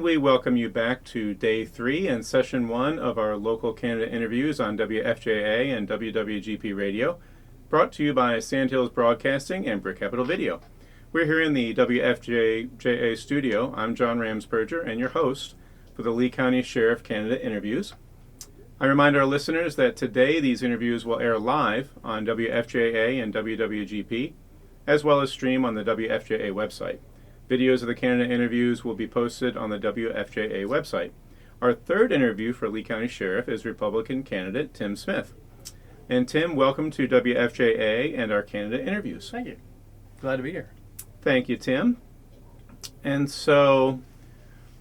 we welcome you back to Day 3 and Session 1 of our local candidate interviews on WFJA and WWGP Radio, brought to you by Sandhills Broadcasting and Brick Capital Video. We're here in the WFJA studio. I'm John Ramsberger and your host for the Lee County Sheriff candidate interviews. I remind our listeners that today these interviews will air live on WFJA and WWGP, as well as stream on the WFJA website. Videos of the candidate interviews will be posted on the WFJA website. Our third interview for Lee County Sheriff is Republican candidate Tim Smith. And Tim, welcome to WFJA and our candidate interviews. Thank you. Glad to be here. Thank you, Tim. And so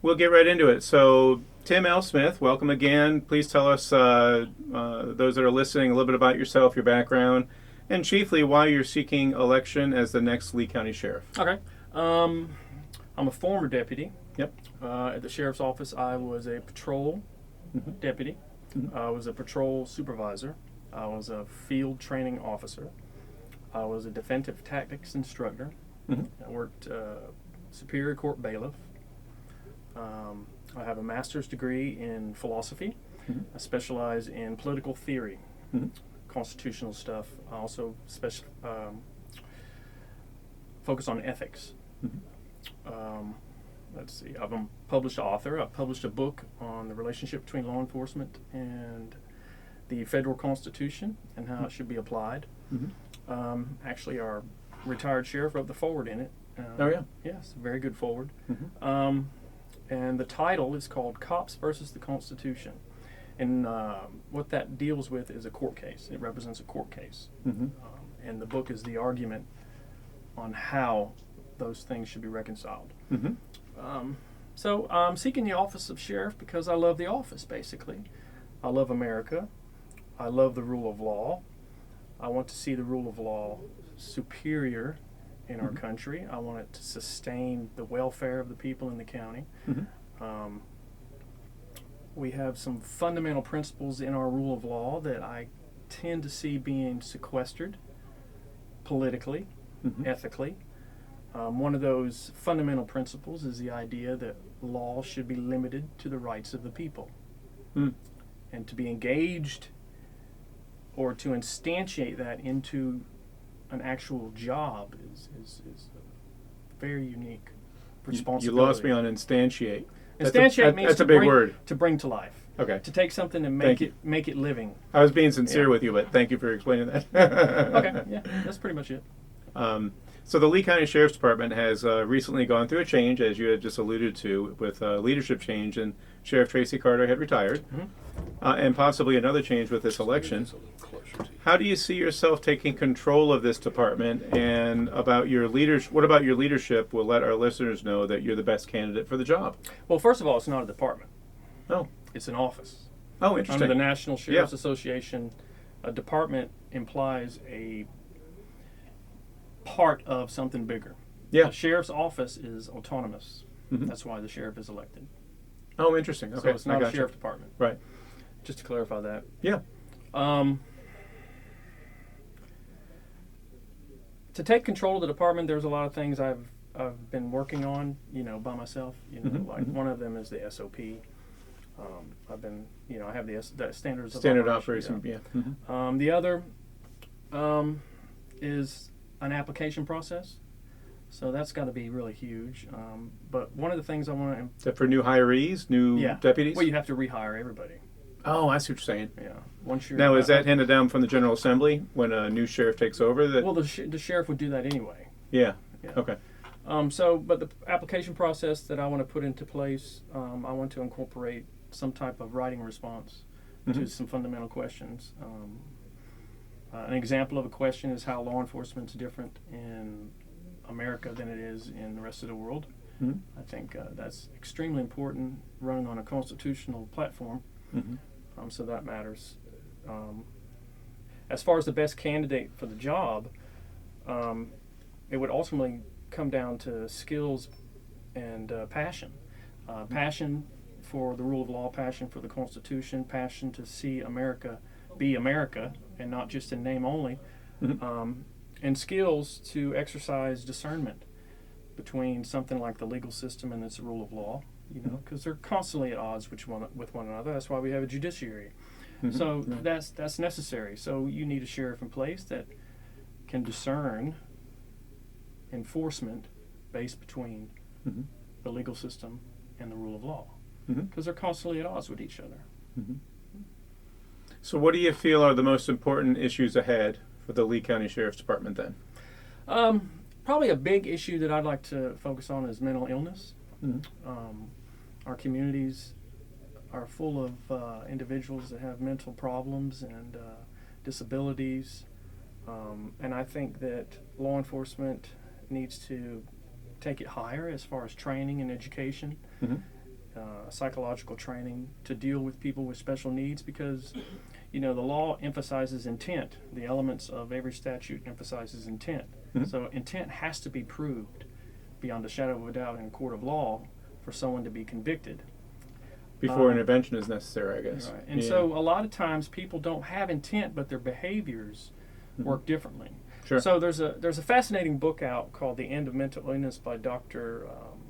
we'll get right into it. So Tim L. Smith, welcome again. Please tell us, those that are listening, a little bit about yourself, your background, and chiefly why you're seeking election as the next Lee County Sheriff. Okay. I'm a former deputy. Yep. At the sheriff's office, I was a patrol deputy. I was a patrol supervisor. I was a field training officer. I was a defensive tactics instructor. I worked Superior Court bailiff. I have a master's degree in philosophy. I specialize in political theory, constitutional stuff. I also focus on ethics. Let's see, I'm a published author. I've published a book on the relationship between law enforcement and the federal Constitution and how it should be applied. Actually, our retired sheriff wrote the foreword in it. Oh, yeah? Yes, very good foreword. And the title is called Cops versus the Constitution. And what that deals with is a court case. It represents a court case. And the book is the argument on how those things should be reconciled. So I'm seeking the office of sheriff because I love the office, basically. I love America. I love the rule of law. I want to see the rule of law superior in our country. I want it to sustain the welfare of the people in the county. We have some fundamental principles in our rule of law that I tend to see being sequestered politically, ethically. One of those fundamental principles is the idea that law should be limited to the rights of the people. And to be engaged or to instantiate that into an actual job is a very unique responsibility. You lost me on instantiate. Instantiate means that's a big word. To bring to life. Okay. To take something and make it living. I was being sincere with you, but thank you for explaining that. Okay, yeah, that's pretty much it. So the Lee County Sheriff's Department has recently gone through a change, as you had just alluded to, with leadership change, and Sheriff Tracy Carter had retired, and possibly another change with this election. How do you see yourself taking control of this department, and about your what about your leadership will let our listeners know that you're the best candidate for the job? Well, first of all, it's not a department. Oh. It's an office. Oh, interesting. Under the National Sheriff's Association, a department implies a part of something bigger. Yeah. The sheriff's office is autonomous. That's why the sheriff is elected. Oh, interesting. Okay. So it's not a sheriff department. Right. Just to clarify that. Yeah. To take control of the department, there's a lot of things I've been working on, by myself. Like one of them is the SOP. I have the standards of standard operation. The other is an application process. So that's got to be really huge. But one of the things I want to... For new hirees, new deputies? Well, you have to rehire everybody. Oh, I see what you're saying. Yeah. Once you're now, is that handed down from the General Assembly when a new sheriff takes over? Well, the sheriff would do that anyway. Yeah. Okay. But the application process that I want to put into place, I want to incorporate some type of writing response to some fundamental questions. An example of a question is how law enforcement is different in America than it is in the rest of the world. I think that's extremely important, running on a constitutional platform. So that matters. As far as the best candidate for the job, it would ultimately come down to skills and passion. Passion for the rule of law, passion for the Constitution, passion to see America be America and not just in name only, and skills to exercise discernment between something like the legal system and its rule of law, because they're constantly at odds with one another. That's why we have a judiciary. Mhm. So Right. that's necessary. So you need a sheriff in place that can discern enforcement based between Mhm. the legal system and the rule of law, Mhm. because they're constantly at odds with each other. Mhm. So, what do you feel are the most important issues ahead for the Lee County Sheriff's Department then? Probably a big issue that I'd like to focus on is mental illness. Mhm. Our communities are full of individuals that have mental problems and disabilities, and I think that law enforcement needs to take it higher as far as training and education, Mhm. psychological training to deal with people with special needs, because the law emphasizes intent. The elements of every statute emphasizes intent. Mhm. So intent has to be proved beyond a shadow of a doubt in a court of law for someone to be convicted. Before intervention is necessary, I guess. Right. And Yeah. so a lot of times people don't have intent, but their behaviors Mhm. work differently. Sure. So there's a fascinating book out called The End of Mental Illness by Dr. Alan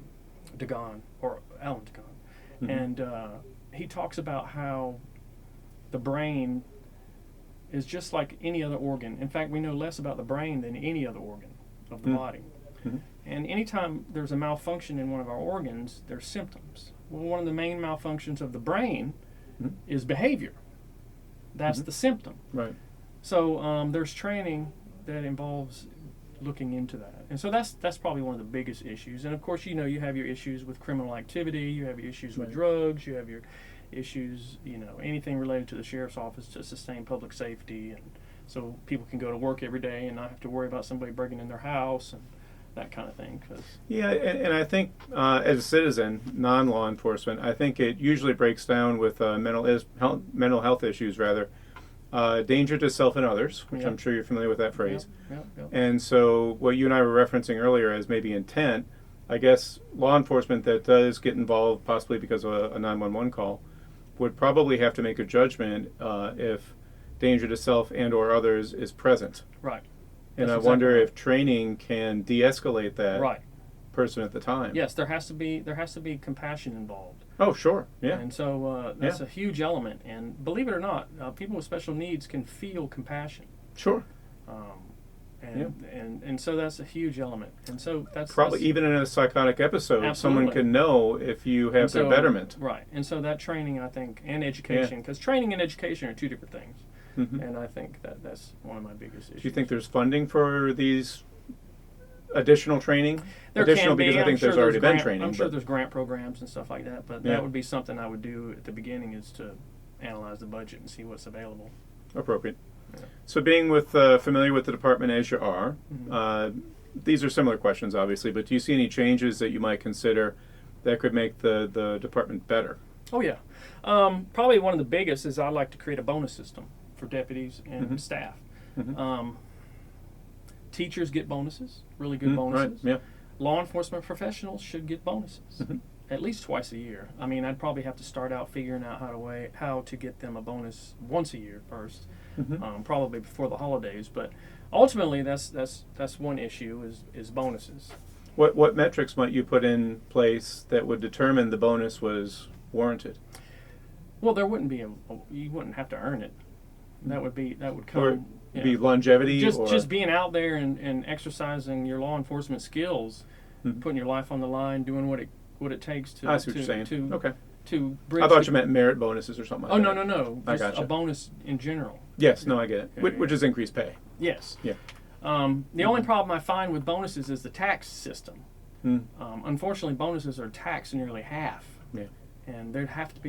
Degan. Mhm. And he talks about how the brain is just like any other organ. In fact, we know less about the brain than any other organ of the Mm. body. Mhm. And anytime there's a malfunction in one of our organs, there's symptoms. Well, one of the main malfunctions of the brain Mhm. is behavior. That's Mhm. the symptom. Right. So there's training that involves looking into that, and so that's probably one of the biggest issues. And of course, you have your issues with criminal activity, you have your issues with Right. drugs, you have your issues, anything related to the sheriff's office to sustain public safety, and so people can go to work every day and not have to worry about somebody breaking in their house and that kind of thing. Yeah, and I think as a citizen, non-law enforcement, I think it usually breaks down with mental health issues, rather. Danger to self and others, which Yeah. I'm sure you're familiar with that phrase. Yep. And so what you and I were referencing earlier as maybe intent, I guess law enforcement that does get involved possibly because of a 911 call would probably have to make a judgment if danger to self and or others is present. Right. And That's I exactly wonder right. if training can de-escalate that Right. person at the time. Yes, there has to be compassion involved. Oh, sure. Yeah. And so that's Yeah. a huge element. And believe it or not, people with special needs can feel compassion. Sure. And so that's a huge element. And so Probably that's, even in a psychotic episode, someone Absolutely. can know if you and have so, their betterment. Right. And so that training, I think, and education, because training and education are two different things. Hmm. And I think that's one of my biggest issues. Do you think there's funding for these additional training? There Additional can be. because I I'm think sure there's already been grant- training. I'm sure but- there's grant programs and stuff like that, but Yeah. that would be something I would do at the beginning, is to analyze the budget and see what's available. Appropriate. Yeah. So being familiar with the department as you are, Mhm. these are similar questions obviously, but do you see any changes that you might consider that could make the department better? Oh yeah, probably one of the biggest is I'd like to create a bonus system for deputies and Mhm. staff. Mhm. Teachers get bonuses, really good Right. bonuses. Yeah. Law enforcement professionals should get bonuses Mhm. at least twice a year. I mean, I'd probably have to start out figuring out how to get them a bonus once a year first, Mhm. probably before the holidays. But ultimately, that's one issue is bonuses. What metrics might you put in place that would determine the bonus was warranted? Well, there wouldn't be you wouldn't have to earn it. That would come. Or yeah. be longevity? Just being out there and exercising your law enforcement skills, Mhm. putting your life on the line, doing what it takes to I see what you're saying. to Okay. to bridge I thought the- you meant merit bonuses or something like Oh that. no! I Just gotcha. a bonus in general. Yes, no, I get it. Yeah, Which, yeah. which is increased pay. Yes. Yeah. The only problem I find with bonuses is the tax system. Mm. Unfortunately, bonuses are taxed nearly half, Yeah. and there'd have to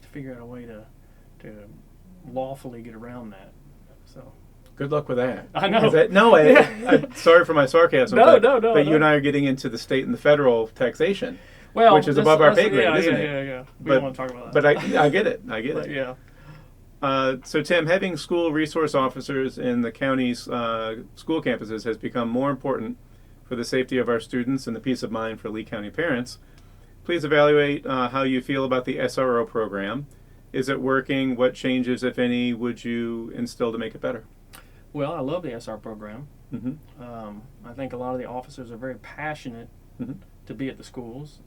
figure out a way to lawfully get around that. So. Good luck with that. I know. I'm sorry for my sarcasm. No, but, no. But you and I are getting into the state and the federal taxation, Well, which is above our pay grade, yeah, isn't yeah, it? Yeah. We But- don't want to talk about that. But I get it. I get But, it. yeah. So Tim, having school resource officers in the county's school campuses has become more important for the safety of our students and the peace of mind for Lee County parents. Please evaluate how you feel about the SRO program. Is it working? What changes, if any, would you instill to make it better? Well, I love the SR program. Mm-hmm. I think a lot of the officers are very passionate Mm-hmm. to be at the schools.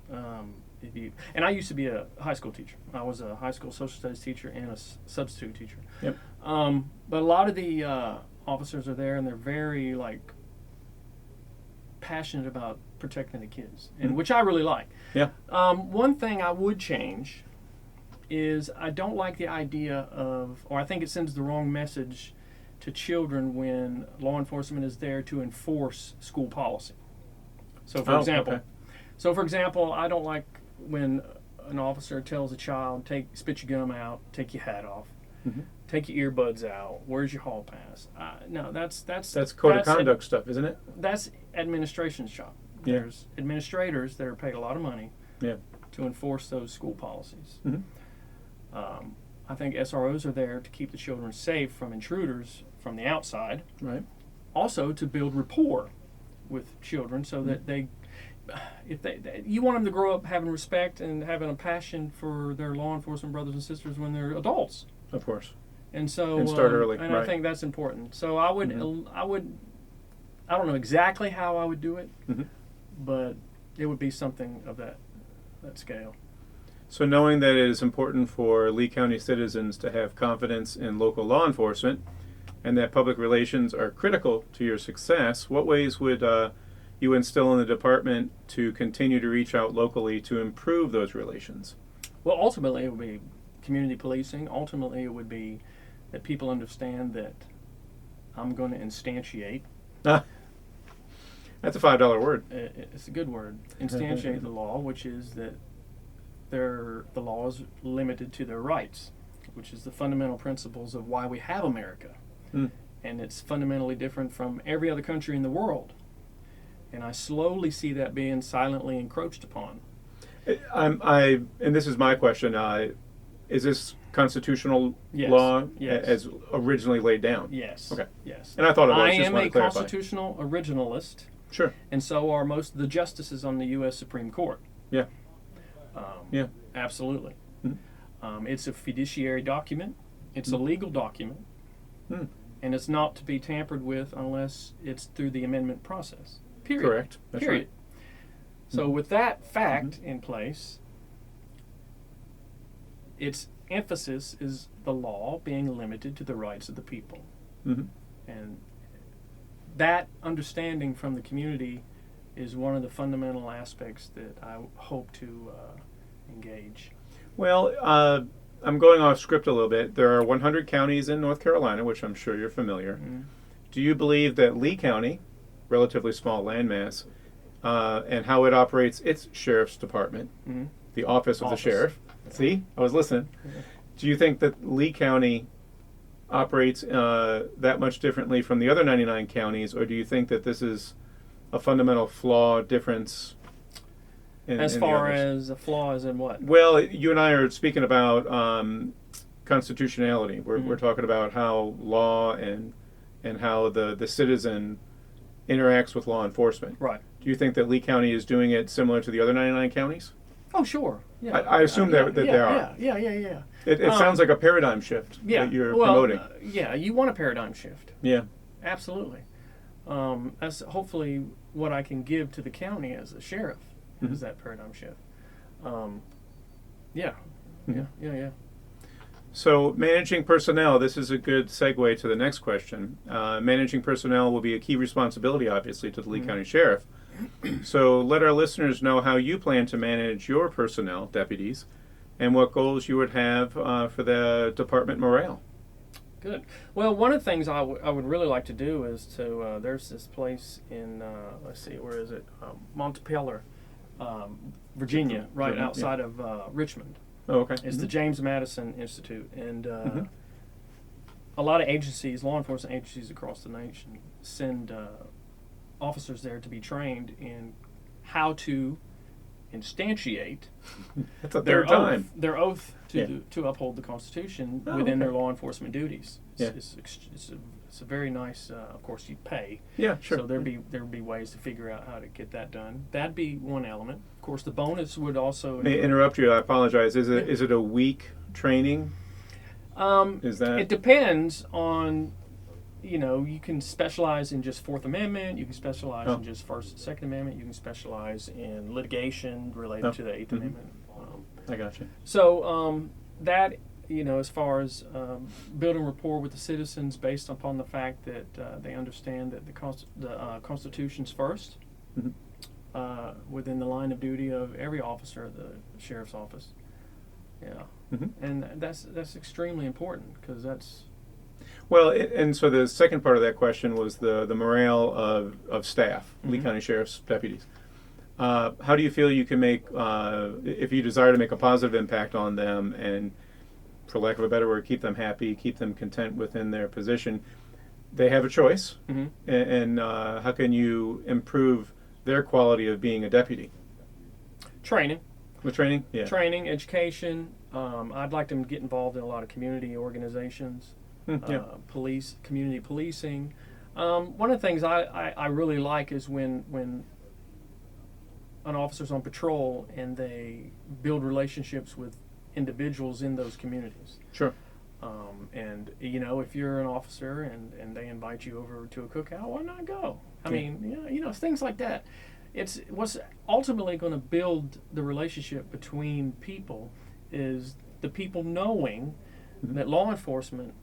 and I used to be a high school teacher. I was a high school social studies teacher and a substitute teacher. Yep. But a lot of the officers are there, and they're very passionate about protecting the kids, and which I really like. Yeah. One thing I would change is I don't like the idea of, or I think it sends the wrong message to children when law enforcement is there to enforce school policy. So, for example, I don't like when an officer tells a child, spit your gum out, take your hat off, take your earbuds out, where's your hall pass? No, that's code of conduct stuff, isn't it? That's administration's job. Yeah. There's administrators that are paid a lot of money to enforce those school policies. I think SROs are there to keep the children safe from intruders from the outside. Right. Also to build rapport with children so that you want them to grow up having respect and having a passion for their law enforcement brothers and sisters when they're adults. Of course. And so and start early. And right. I think that's important. So I don't know exactly how I would do it, but it would be something of that scale. So knowing that it is important for Lee County citizens to have confidence in local law enforcement and that public relations are critical to your success, what ways would you instill in the department to continue to reach out locally to improve those relations? Well, ultimately it would be community policing. Ultimately it would be that people understand that I'm going to instantiate. That's a $5 word. It's a good word. Instantiate the law, which is that the law is limited to their rights, which is the fundamental principles of why we have America. And it's fundamentally different from every other country in the world. And I slowly see that being silently encroached upon. And this is my question. Is this constitutional law as originally laid down? Yes. Okay. Yes. And I thought it was. I just am want a to clarify. constitutional originalist. Sure. And so are most of the justices on the U.S. Supreme Court. Yeah. Absolutely. It's a fiduciary document. It's a legal document. And it's not to be tampered with unless it's through the amendment process. Period. Correct. That's Period. right. So with that fact in place, its emphasis is the law being limited to the rights of the people. And that understanding from the community is one of the fundamental aspects that I hope to engage. Well, I'm going off script a little bit. There are 100 counties in North Carolina, which I'm sure you're familiar. Do you believe that Lee County, relatively small landmass, and how it operates its sheriff's department, the office of the sheriff? See, I was listening. Do you think that Lee County operates that much differently from the other 99 counties, or do you think that this is a fundamental flaw, difference? As far as a flaw as in what? Well, you and I are speaking about constitutionality. We're talking about how law and how the citizen interacts with law enforcement. Right. Do you think that Lee County is doing it similar to the other 99 counties? Oh, sure. Yeah. I assume that they are. Yeah. It sounds like a paradigm shift that you're promoting. You want a paradigm shift. Yeah. Absolutely. That's hopefully what I can give to the county as a sheriff, is that paradigm shift. Yeah. So managing personnel, this is a good segue to the next question. Managing personnel will be a key responsibility, obviously, to the Lee County Sheriff. So let our listeners know how you plan to manage your personnel, deputies, and what goals you would have for the department morale. Good. Well, one of the things I would really like to do is to, there's this place in, let's see, where is it? Montpelier, Virginia, right outside of Richmond. Oh, okay. It's the James Madison Institute. And a lot of agencies, law enforcement agencies across the nation, send officers there to be trained in how to instantiate That's a third time. Their oath to uphold the Constitution within their law enforcement duties. It's a very nice. Of course, you pay. Yeah, sure. So there'd be ways to figure out how to get that done. That'd be one element. Of course, the bonus would also. May I interrupt you? I apologize. Is it a week training? Is that? It depends on you can specialize in just Fourth Amendment. You can specialize Oh. in just First and Second Amendment. You can specialize in litigation related Oh. to the 8th Mhm. Amendment. I got you. So that, as far as building rapport with the citizens based upon the fact that they understand that the Constitution's first Mhm. within the line of duty of every officer of the sheriff's office. Yeah, Mhm. and that's extremely important because that's. Well, and so the second part of that question was the morale of staff, Lee Mhm. County Sheriff's deputies. How do you feel you can make, if you desire to make a positive impact on them and, for lack of a better word, keep them happy, keep them content within their position, they have a choice. Mm-hmm. And how can you improve their quality of being a deputy? Training. With training? Yeah. Training, education. I'd like them to get involved in a lot of community organizations, Yeah. community policing. One of the things I really like is when an officer's on patrol and they build relationships with individuals in those communities. Sure. And if you're an officer and they invite you over to a cookout, why not go? I Yeah. mean, things like that. It's what's ultimately going to build the relationship between people is the people knowing Mhm. that law enforcement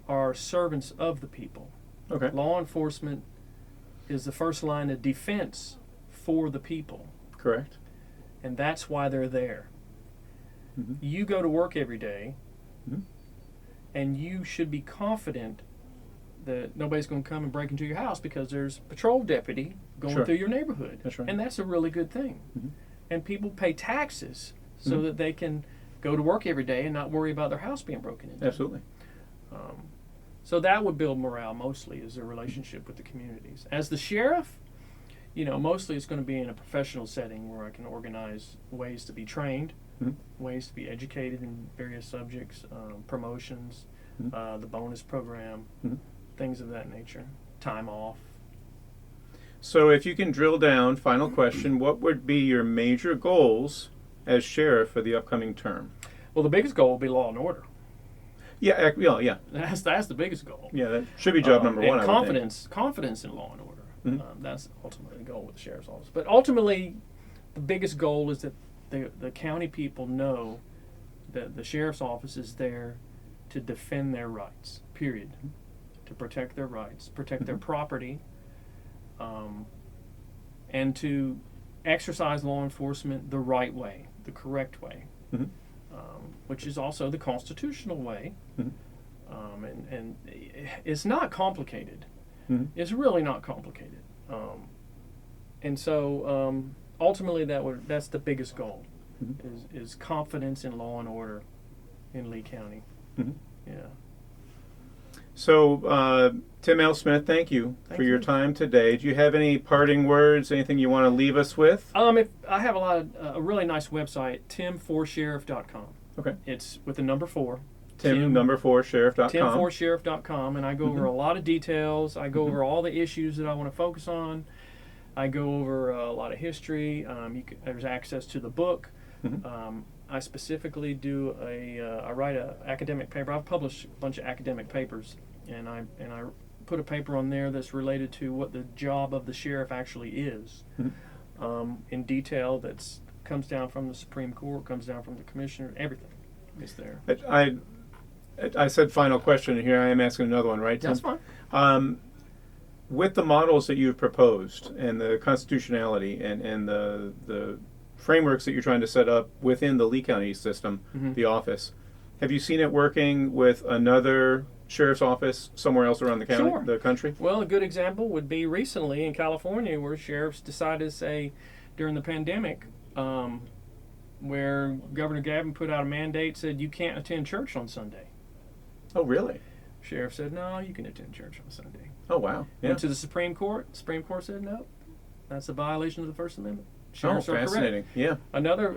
are servants of the people. Okay. Law enforcement is the first line of defense for the people, Correct. and that's why they're there. Mhm. You go to work every day, Mhm. and you should be confident that nobody's going to come and break into your house because there's a patrol deputy going Sure. through your neighborhood. That's right. And that's a really good thing. Mhm. And people pay taxes so Mhm. that they can go to work every day and not worry about their house being broken into. Absolutely. So that would build morale mostly, is their relationship with the communities. As the sheriff, mostly it's going to be in a professional setting where I can organize ways to be trained, Mhm. ways to be educated in various subjects, promotions, Mhm. the bonus program, Mhm. things of that nature, time off. So, if you can drill down, final question, what would be your major goals as sheriff for the upcoming term? Well, the biggest goal will be law and order. Yeah, yeah. That's the biggest goal. Yeah, that should be job number And one. I would think. confidence in law and order. Mhm. That's ultimately the goal with the sheriff's office. But ultimately, the biggest goal is that the county people know that the sheriff's office is there to defend their rights. Period. To protect their rights, protect their Mhm. property, and to exercise law enforcement the right way, the correct way, Mhm. which is also the constitutional way. Mhm. And it's not complicated. Mhm. It's really not complicated. And so ultimately that's the biggest goal, Mhm. is confidence in law and order in Lee County. Mhm. Yeah. So, Tim L. Smith, thank you Thank for your you. time today. Do you have any parting words, anything you want to leave us with? If I have a really nice website, tim4sheriff.com. Okay. It's with the number 4. Tim4sheriff.com. Tim4sheriff.com, and I go over Mhm. a lot of details. I go Mhm. over all the issues that I want to focus on. I go over a lot of history. There's access to the book. Mhm. I specifically do I write an academic paper. I've published a bunch of academic papers, and I put a paper on there that's related to what the job of the sheriff actually is, Mhm. in detail. That's comes down from the Supreme Court, comes down from the commissioner. Everything is there. I said final question, and here I am asking another one, right, Tim? That's fine. With the models that you've proposed and the constitutionality and the frameworks that you're trying to set up within the Lee County system, Mhm. the office, have you seen it working with another sheriff's office somewhere else around the county, Sure. the country? Well, a good example would be recently in California, where sheriffs decided to say during the pandemic, where Governor Gavin put out a mandate, said you can't attend church on Sunday. Oh, really? Sheriff said, no, you can attend church on Sunday. Oh, wow. Yeah. Went to the Supreme Court. Supreme Court said, no, that's a violation of the First Amendment. Oh, Sheriffs are fascinating. correct. Yeah. Another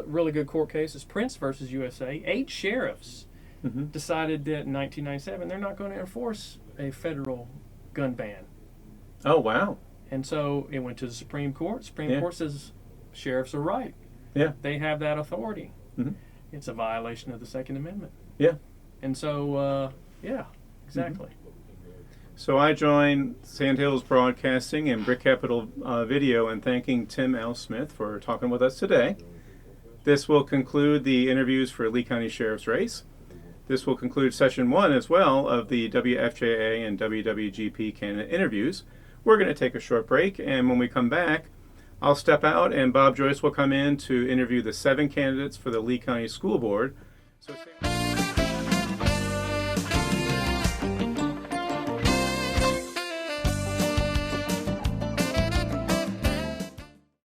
really good court case is Prince versus USA. 8 sheriffs Mm-hmm. decided that in 1997 they're not going to enforce a federal gun ban. Oh, wow. And so it went to the Supreme Court. Supreme Yeah. Court says sheriffs are right. Yeah. They have that authority. Mm-hmm. It's a violation of the Second Amendment. Yeah. And so, yeah, exactly. So I join Sandhills Broadcasting and Brick Capital Video in thanking Tim L. Smith for talking with us today. This will conclude the interviews for Lee County Sheriff's race. This will conclude session 1 as well of the WFJA and WWGP candidate interviews. We're going to take a short break, and when we come back, I'll step out and Bob Joyce will come in to interview the 7 candidates for the Lee County School Board. So